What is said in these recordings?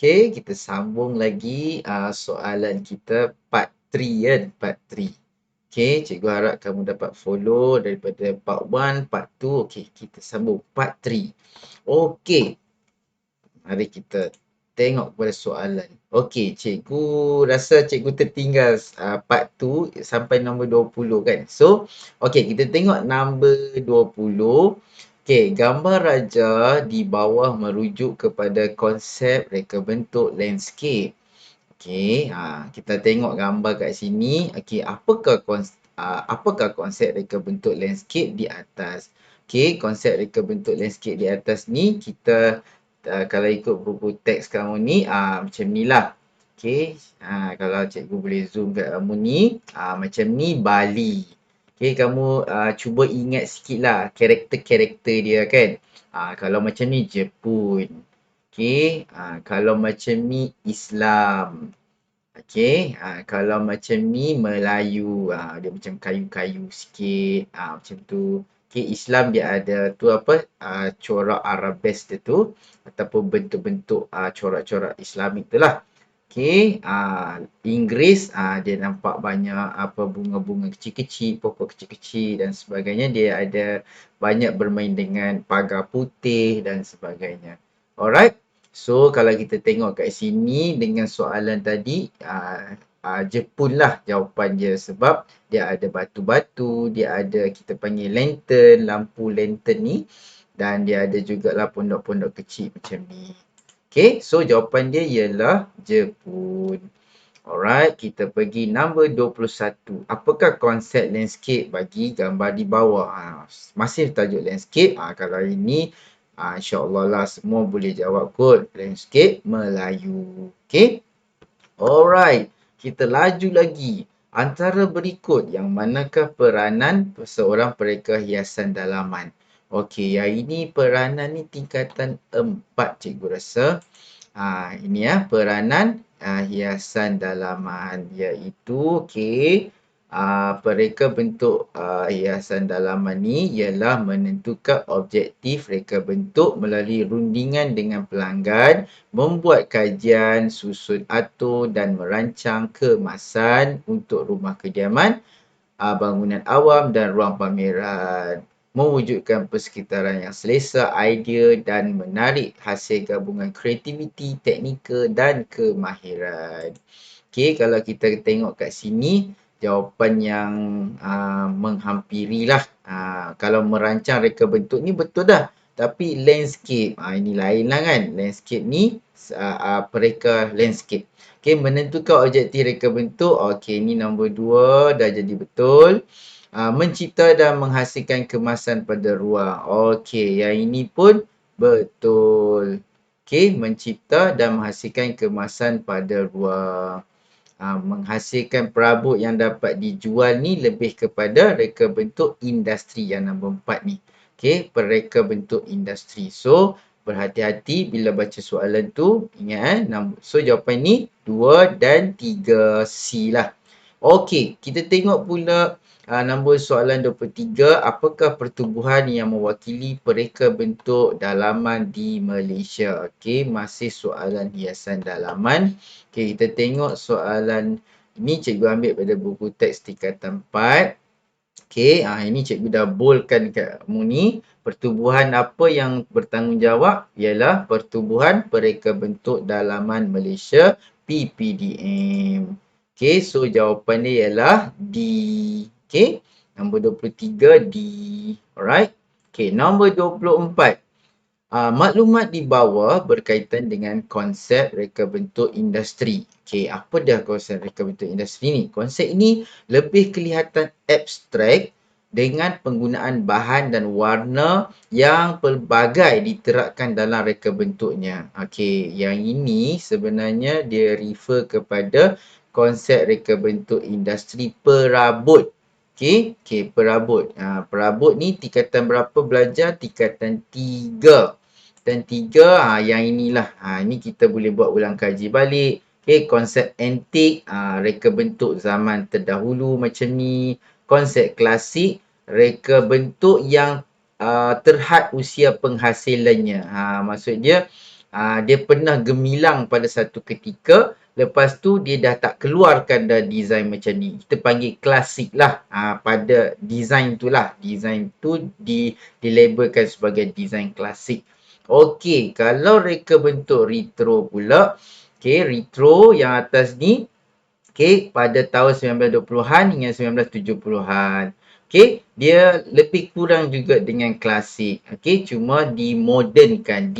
Okey, kita sambung lagi soalan kita part 3 kan, part 3. Okey, cikgu harap kamu dapat follow daripada part 1, part 2. Okey, kita sambung part 3. Okey, mari kita tengok kepada soalan. Okey, cikgu rasa cikgu tertinggal part 2 sampai nombor 20 kan. So, okey kita tengok nombor 20. Okey, gambar raja di bawah merujuk kepada konsep reka bentuk landscape. Okey, kita tengok gambar kat sini. Okey, apakah konsep reka bentuk landscape di atas? Okey, konsep reka bentuk landscape di atas ni kita kalau ikut buku teks kamu ni macam ni lah. Okey, kalau cikgu boleh zoom kat kamu ni, macam ni Bali. Okey, kamu cuba ingat sikit lah karakter-karakter dia kan. Kalau macam ni Jepun. Okey, kalau macam ni Islam. Okey, kalau macam ni Melayu, dia macam kayu-kayu sikit, macam tu. Okey, Islam dia ada tu apa, corak arabes dia tu ataupun bentuk-bentuk corak-corak Islamik tu lah. Okey, Inggeris dia nampak banyak apa bunga-bunga kecil-kecil, pokok kecil-kecil dan sebagainya. Dia ada banyak bermain dengan pagar putih dan sebagainya. Alright. So kalau kita tengok kat sini dengan soalan tadi, Jepun lah jawapan dia sebab dia ada batu-batu, dia ada kita panggil lantern, lampu lantern ni, dan dia ada jugalah pondok-pondok kecil macam ni. Okay, so jawapan dia ialah Jepun. Alright, kita pergi nombor 21. Apakah konsep landscape bagi gambar di bawah? Masih tajuk landscape. Kalau ini, insyaAllah lah semua boleh jawab kot. Landscape Melayu. Okay. Alright, kita laju lagi. Antara berikut yang manakah peranan seorang pereka hiasan dalaman? Okey, yang ini peranan ni tingkatan 4 cikgu rasa. Ini peranan hiasan dalaman iaitu pereka bentuk hiasan dalaman ni ialah menentukan objektif reka bentuk melalui rundingan dengan pelanggan, membuat kajian, susun atur dan merancang kemasan untuk rumah kediaman, bangunan awam dan ruang pameran. Mewujudkan persekitaran yang selesa, idea dan menarik hasil gabungan kreativiti, teknikal dan kemahiran. Okey, kalau kita tengok kat sini, jawapan yang menghampirilah. Kalau merancang reka bentuk ni betul dah. Tapi landscape, ini lain lah kan. Landscape ni, pereka landscape. Okey, menentukan objektif reka bentuk. Okey, ni nombor 2 dah jadi betul. Mencipta dan menghasilkan kemasan pada ruang. Okey, yang ini pun betul. Okey, mencipta dan menghasilkan kemasan pada ruang. Menghasilkan perabot yang dapat dijual ni lebih kepada reka bentuk industri yang nombor 4 ni. Okey, pereka bentuk industri. So, berhati-hati bila baca soalan tu. Ingat so jawapan ni 2 dan 3 C lah. Okey, kita tengok pula nombor soalan 23. Apakah pertubuhan yang mewakili pereka bentuk dalaman di Malaysia? Okey, masih soalan hiasan dalaman. Okey, kita tengok soalan ini cikgu ambil pada buku teks tingkatan 4. Okey, ini cikgu dah boldkan kat kamu ni. Pertubuhan apa yang bertanggungjawab ialah Pertubuhan Pereka Bentuk Dalaman Malaysia PPDM. Okey, so jawapan dia ialah D. Okey, nombor 23 D. Alright. Okey, nombor 24. Maklumat di bawah berkaitan dengan konsep reka bentuk industri. Okey, apa dah konsep reka bentuk industri ni? Konsep ini lebih kelihatan abstrak dengan penggunaan bahan dan warna yang pelbagai diterapkan dalam reka bentuknya. Okey, yang ini sebenarnya dia refer kepada konsep reka bentuk industri perabot. Okey, perabot. Perabot ni tingkatan berapa belajar? Tingkatan 3. Dan 3, yang inilah. Ini kita boleh buat ulang kaji balik. Okey, konsep antik, reka bentuk zaman terdahulu macam ni. Konsep klasik, reka bentuk yang terhad usia penghasilannya. Maksud dia, dia pernah gemilang pada satu ketika, lepas tu dia dah tak keluarkan dah design macam ni. Kita panggil klasik lah. Pada design tu lah. Design tu dilabelkan sebagai design klasik. Okey, kalau reka bentuk retro pula. Okey, retro yang atas ni, okey, pada tahun 1920-an hingga 1970-an. Okey, dia lebih kurang juga dengan klasik. Okey, cuma dimodernkan,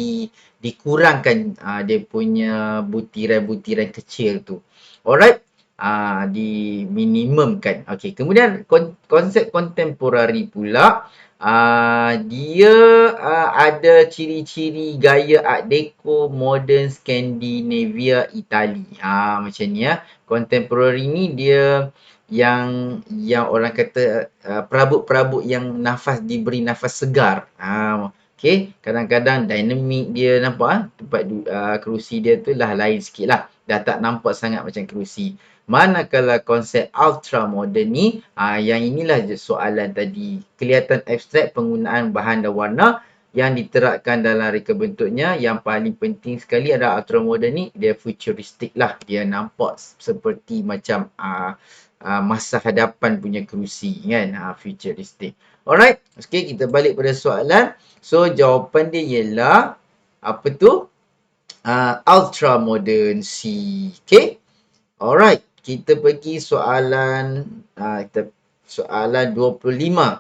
dikurangkan dia punya butiran-butiran kecil tu. Alright, diminimumkan. Okey, kemudian konsep kontemporari pula, dia ada ciri-ciri gaya Art Deco, Modern, Scandinavia, Itali. Macam ni ya. Contemporary ni dia yang orang kata perabot-perabot yang diberi nafas segar. Okey, kadang-kadang dinamik dia nampak tempat kerusi dia tu lah lain sikit lah. Dah tak nampak sangat macam kerusi. Manakala konsep ultra modern ni, yang inilah je soalan tadi. Kelihatan abstrak penggunaan bahan dan warna yang diterapkan dalam reka bentuknya. Yang paling penting sekali adalah ultra modern ni, dia futuristik lah. Dia nampak seperti macam masa hadapan punya kerusi kan, futuristik. Alright, okay, kita balik pada soalan. So jawapan dia ialah apa tu? Ultra modern C. Okay, alright, kita pergi soalan soalan 25.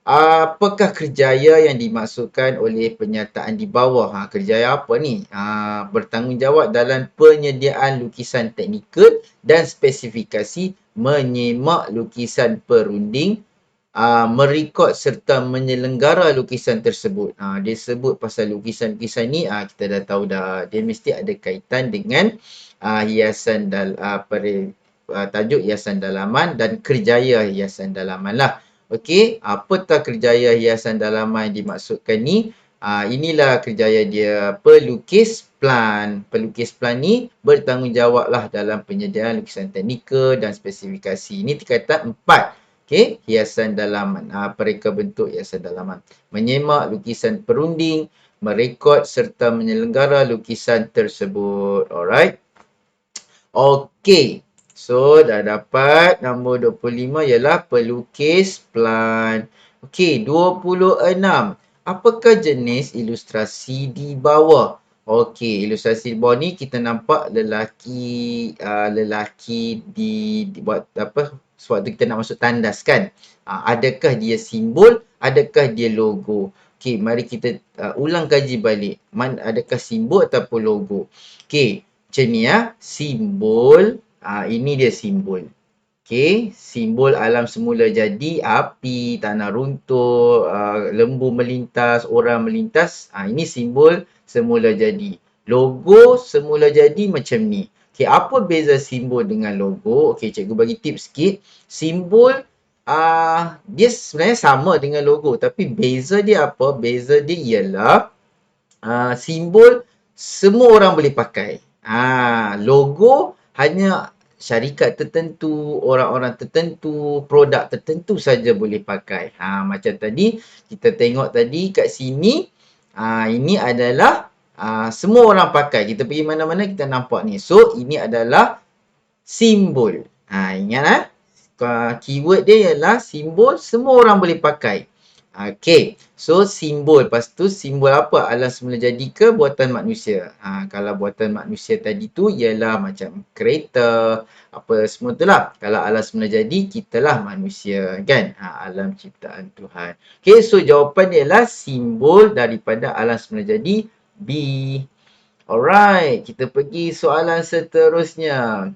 Apakah kerjaya yang dimaksudkan oleh pernyataan di bawah? Kerjaya apa ni? Bertanggungjawab dalam penyediaan lukisan teknikal dan spesifikasi, menyemak lukisan perunding, merekod serta menyelenggara lukisan tersebut. Dia sebut pasal lukisan-lukisan ni, kita dah tahu dah. Dia mesti ada kaitan dengan hiasan tajuk hiasan dalaman dan kerjaya hiasan dalaman lah. Okey, apatah kerjaya hiasan dalaman yang dimaksudkan ni? Inilah kerjaya dia, pelukis plan. Pelukis plan ni bertanggungjawablah dalam penyediaan lukisan teknikal dan spesifikasi. Ini tingkatan 4. Okey, hiasan dalaman. Pereka bentuk hiasan dalaman. Menyemak lukisan perunding, merekod serta menyelenggara lukisan tersebut. Alright. Okey. So, dah dapat nombor 25 ialah pelukis plan. Okey, 26. Apakah jenis ilustrasi di bawah? Okey, ilustrasi di bawah ni kita nampak lelaki buat apa? Sewaktu kita nak masuk tandas kan? Adakah dia simbol? Adakah dia logo? Okey, mari kita ulang kaji balik. Adakah simbol ataupun logo? Okey, macam ni ya. Simbol. Ini dia simbol. Okey, simbol alam semula jadi, api, tanah runtuh, lembu melintas, orang melintas. Ini simbol semula jadi. Logo semula jadi macam ni. Okey, apa beza simbol dengan logo? Okey, cikgu bagi tips sikit. Simbol dia sebenarnya sama dengan logo, tapi beza dia apa? Beza dia ialah simbol semua orang boleh pakai. Logo hanya syarikat tertentu, orang-orang tertentu, produk tertentu saja boleh pakai. Macam tadi, kita tengok tadi kat sini, ini adalah semua orang pakai. Kita pergi mana-mana kita nampak ni. So, ini adalah simbol. Ingat keyword dia ialah simbol semua orang boleh pakai. Okey, so simbol. Lepas tu simbol apa? Alam semula jadi ke buatan manusia? Kalau buatan manusia tadi tu ialah macam kereta, apa semua tu lah. Kalau alam semula jadi, kitalah manusia kan? Alam ciptaan Tuhan. Okey, so jawapan dia ialah simbol daripada alam semula jadi B. Alright, kita pergi soalan seterusnya.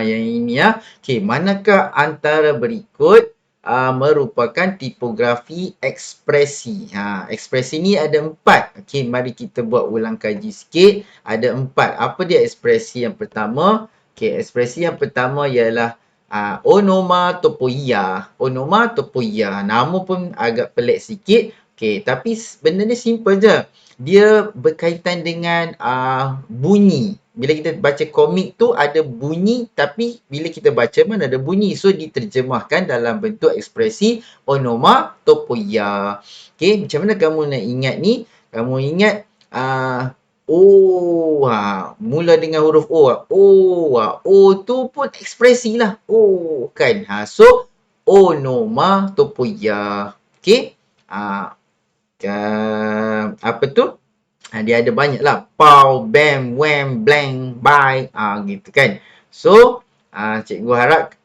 Yang ini ya. Okey, manakah antara berikut merupakan tipografi ekspresi? Ekspresi ni ada 4. Okey, mari kita buat ulang kaji sikit. Ada 4. Apa dia ekspresi yang pertama? Okey, ekspresi yang pertama ialah onomatopoeia. Onomatopoeia. Nama pun agak pelik sikit. Okey, tapi benda ni simple je. Dia berkaitan dengan bunyi. Bila kita baca komik tu ada bunyi, tapi bila kita baca mana ada bunyi. So, diterjemahkan dalam bentuk ekspresi onomatopoeia. Okey, macam mana kamu nak ingat ni? Kamu ingat Mula dengan huruf O. O tu pun ekspresi lah. Kan. So, onomatopoeia. Okay. Ha, apa tu? Dia ada banyak lah. Pow, bam, wham, blank, bye. Gitu kan. So, cikgu harap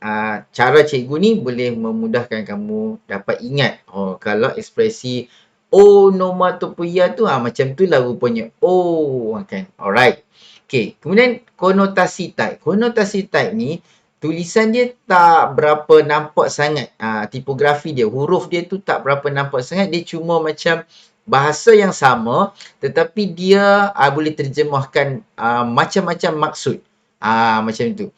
cara cikgu ni boleh memudahkan kamu dapat ingat. Kalau ekspresi onomatopoeia tu macam tu lah rupanya. Kan. Alright. Okay. Kemudian konotasi type. Konotasi type ni tulisan dia tak berapa nampak sangat. Tipografi dia, huruf dia tu tak berapa nampak sangat. Dia cuma macam bahasa yang sama tetapi dia boleh terjemahkan macam-macam maksud. Macam tu.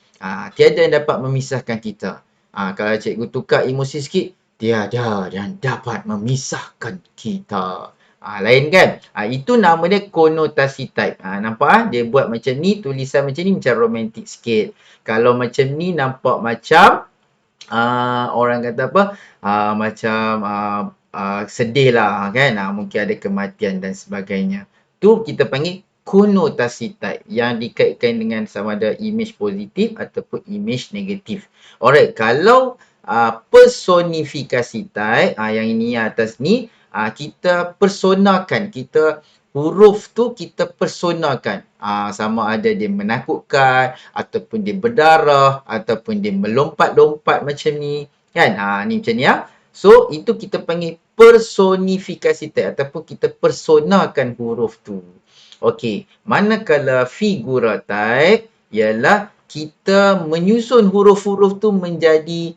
Tiada yang dapat memisahkan kita. Kalau cikgu tukar emosi sikit, tiada yang dapat memisahkan kita. Lain kan? Itu nama dia konotasi type. Nampak Dia buat macam ni, tulisan macam ni macam romantik sikit. Kalau macam ni nampak macam orang kata apa? Macam sedih lah kan. Mungkin ada kematian dan sebagainya. Tu kita panggil konotasi type yang dikaitkan dengan sama ada image positif ataupun image negatif. Alright, kalau personifikasi type, yang ini atas ni, kita personakan, huruf tu kita personakan. Sama ada dia menakutkan, ataupun dia berdarah, ataupun dia melompat-lompat macam ni. Kan? Ni macam ni ya. So, itu kita panggil personifikasi type ataupun kita personakan huruf tu. Okey, manakala figura type ialah kita menyusun huruf-huruf tu menjadi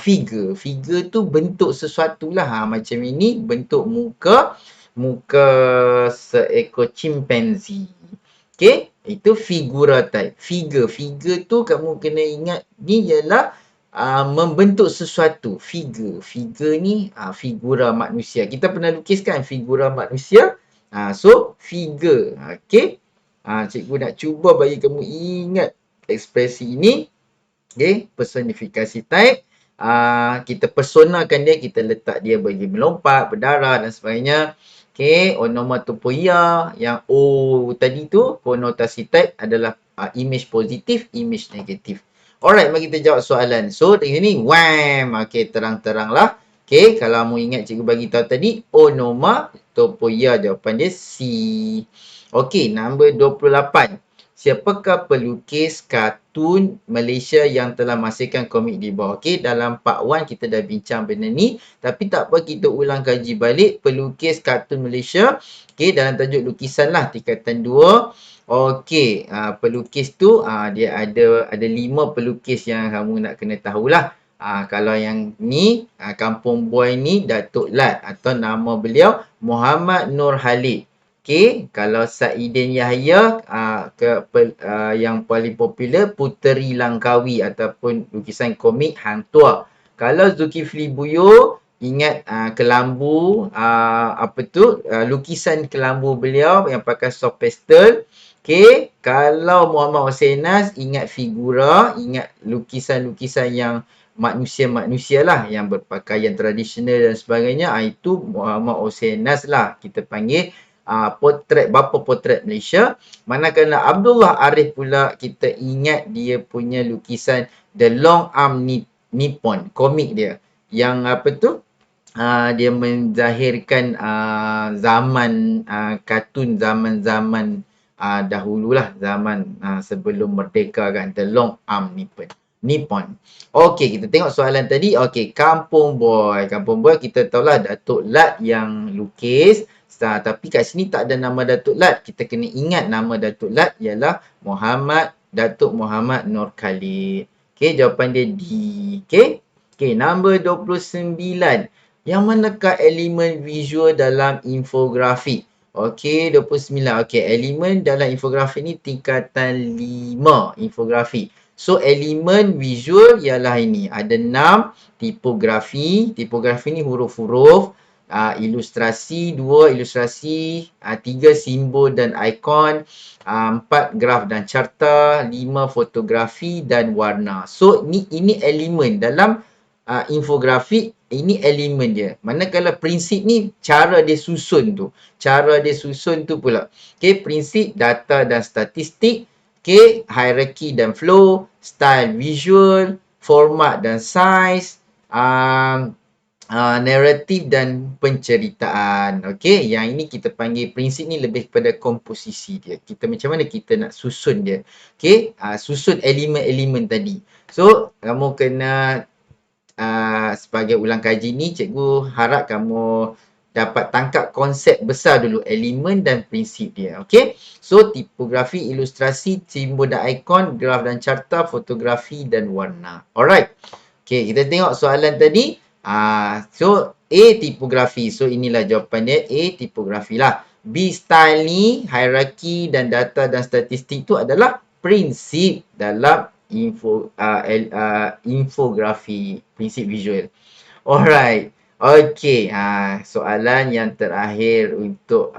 figure. Figure tu bentuk sesuatu lah. Macam ini bentuk muka seekor chimpanzee. Okey, itu figura type. Figure tu kamu kena ingat ni ialah membentuk sesuatu. Figure ni figura manusia. Kita pernah lukiskan figura manusia. So, figure. Okey. Cikgu nak cuba bagi kamu ingat ekspresi ini. Okey, personifikasi type. Kita personakan dia, kita letak dia bagi melompat, berdarah dan sebagainya. Okey, onomatopoeia yang O tadi tu, konotasi type adalah image positif, image negatif. Alright, mari kita jawab soalan. So, di sini, wham. Okey, terang-teranglah. Okey, kalau kamu ingat cikgu bagi tahu tadi, onomatopoeia, jawapan dia C. Okey, nombor 28. Siapakah pelukis kartun Malaysia yang telah menghasilkan komik di bawah? Okey, dalam part 1 kita dah bincang benda ni. Tapi tak apa, kita ulang kaji balik. Pelukis kartun Malaysia. Okey, dalam tajuk lukisan lah, tingkatan 2. Okey, pelukis tu dia ada 5 pelukis yang kamu nak kena tahulah. Kalau yang ni, Kampung Boy ni, Datuk Lat atau nama beliau Muhammad Nur Khalid. Okey, kalau Saidin Yahya, yang paling popular Puteri Langkawi ataupun lukisan komik Hang Tuah. Kalau Zulkifli Buyo, ingat kelambu, lukisan kelambu beliau yang pakai soft pastel. Okey, kalau Muhammad Hussein Nas, ingat figura, ingat lukisan-lukisan yang manusia-manusia lah yang berpakaian tradisional dan sebagainya. Itu Muhammad Hussein Nas lah kita panggil bapa potret Malaysia. Manakala Abdullah Arif pula, kita ingat dia punya lukisan The Long Arm Nippon, komik dia yang dia menzahirkan zaman kartun zaman-zaman dahululah, zaman sebelum merdeka kan, The Long Arm Nippon. Okey, kita tengok soalan tadi. Okey, Kampung Boy. Kampung Boy kita tahulah Datuk Lat yang lukis. Tapi kat sini tak ada nama Datuk Lat. Kita kena ingat nama Datuk Lat ialah Datuk Muhammad Nur Khalid. Okey, jawapan dia D. Okey, nombor 29. Yang manakah elemen visual dalam infografi? Okey, 29. Okey, elemen dalam infografi ni tingkatan 5 infografi. So, elemen visual ialah ini. Ada 6 tipografi. Tipografi ni huruf-huruf. Ilustrasi, 2 ilustrasi, 3 simbol dan ikon, 4 graf dan carta, 5 fotografi dan warna. So, ini elemen dalam infografik, ini elemen dia. Manakala prinsip ni cara dia susun tu. Cara dia susun tu pula. Okay, prinsip data dan statistik. Okay, hierarchy dan flow, style visual, format dan size, naratif dan penceritaan. Okey, yang ini kita panggil prinsip ni lebih kepada komposisi dia. Kita macam mana kita nak susun dia. Okey, susun elemen-elemen tadi. So, kamu kena sebagai ulang kaji ni, cikgu harap kamu dapat tangkap konsep besar dulu, elemen dan prinsip dia. Okey, so tipografi, ilustrasi, simbol dan ikon, graf dan carta, fotografi dan warna. Alright. Okey, kita tengok soalan tadi. So A tipografi. So inilah jawapan dia, A tipografi lah. B style ni, hierarki dan data dan statistik tu adalah prinsip dalam infografi, prinsip visual. Alright. Okey, soalan yang terakhir untuk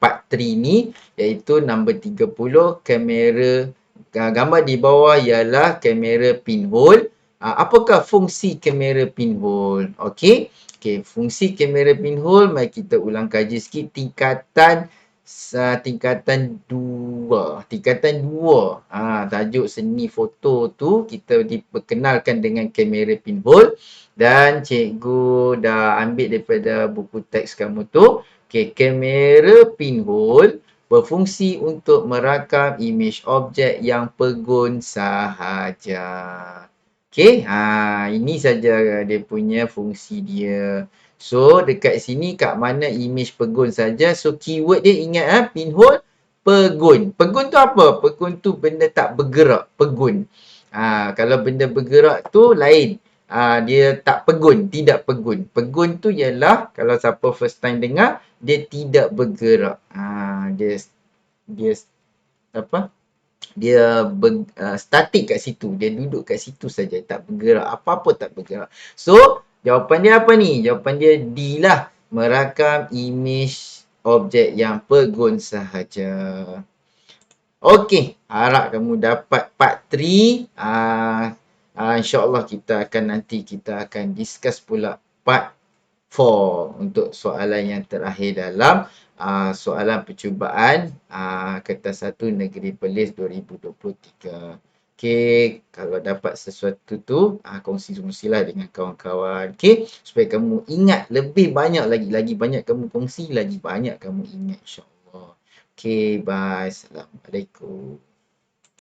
part 3 ni, iaitu nombor 30, kamera. Gambar di bawah ialah kamera pinhole. Apakah fungsi kamera pinhole? Okey. Okey, fungsi kamera pinhole, mari kita ulang kaji sikit tingkatan 2. Tingkatan 2. Tajuk seni foto tu kita diperkenalkan dengan kamera pinhole dan cikgu dah ambil daripada buku teks kamu tu. Okey, kamera pinhole berfungsi untuk merakam imej objek yang pegun sahaja. Okey, ini saja dia punya fungsi dia. So, dekat sini kat mana imej pegun saja. So, keyword dia ingat pinhole, pegun. Pegun tu apa? Pegun tu benda tak bergerak, pegun. Kalau benda bergerak tu lain. Dia tak pegun, tidak pegun. Pegun tu ialah, kalau siapa first time dengar, dia tidak bergerak. Dia apa? Dia statik kat situ. Dia duduk kat situ saja, tak bergerak. Apa-apa tak bergerak. So, jawapan dia apa ni? Jawapan dia D lah. Merakam imej objek yang pegun sahaja. Okey, harap kamu dapat part 3. InsyaAllah kita akan discuss pula part 4 untuk soalan yang terakhir dalam soalan percubaan kertas 1 Negeri Perlis 2023. Okey, kalau dapat sesuatu tu, kongsi-kongsilah dengan kawan-kawan. Okey, supaya kamu ingat lebih banyak lagi banyak kamu kongsi, lagi banyak kamu ingat insya-Allah. Okey, bye. Assalamualaikum.